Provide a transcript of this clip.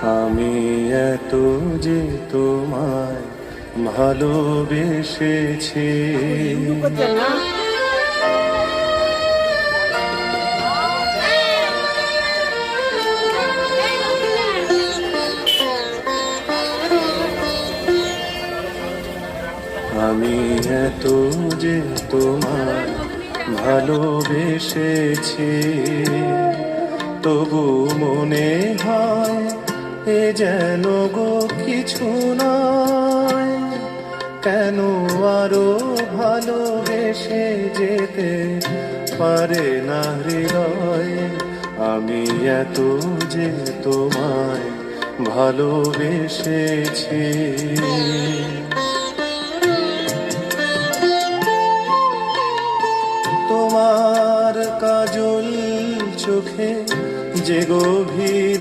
আমি এত যে তোমায় ভালোবেসেছি, আমি এত যে তোমায় ভালোবেসেছি, তবু মনে হয় এ যেন গো কিছু নয়। কেন আরো ভালোবেসে যেতে পারে না হৃদয়? আমি এত যে তোমায় ভালোবেসেছি। তোমার কাজল চোখে যে গভীর